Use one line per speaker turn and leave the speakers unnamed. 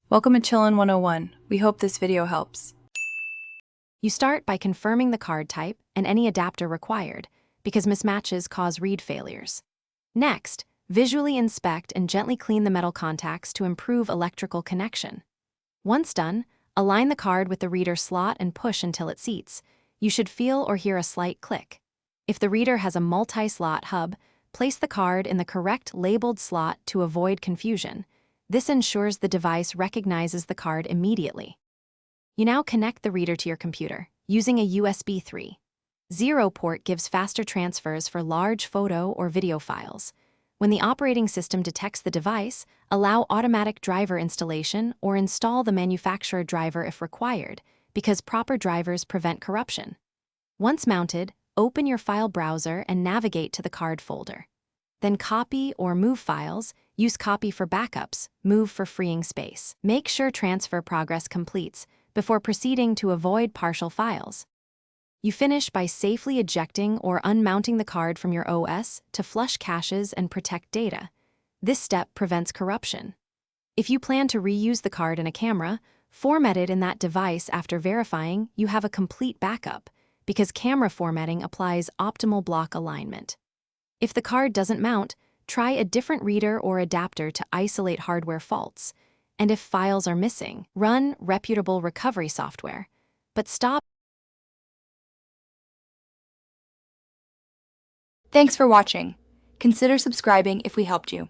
Welcome to Chillin' 101. We hope this video helps.
You start by confirming the card type and any adapter required, because mismatches cause read failures. Next, visually inspect and gently clean the metal contacts to improve electrical connection. Once done, align the card with the reader slot and push until it seats. You should feel or hear a slight click. If the reader has a multi-slot hub, place the card in the correct labeled slot to avoid confusion. This ensures the device recognizes the card immediately. You now connect the reader to your computer using a USB 3.0 port gives faster transfers for large photo or video files. When the operating system detects the device, allow automatic driver installation or install the manufacturer driver if required, because proper drivers prevent corruption. Once mounted, open your file browser and navigate to the card folder. Then copy or move files. Use copy for backups, move for freeing space. Make sure transfer progress completes before proceeding to avoid partial files. You finish by safely ejecting or unmounting the card from your OS to flush caches and protect data. This step prevents corruption. If you plan to reuse the card in a camera, format it in that device after verifying you have a complete backup, because camera formatting applies optimal block alignment. If the card doesn't mount, try a different reader or adapter to isolate hardware faults. And if files are missing, run reputable recovery software. But stop.
Thanks for watching. Consider subscribing if we helped you.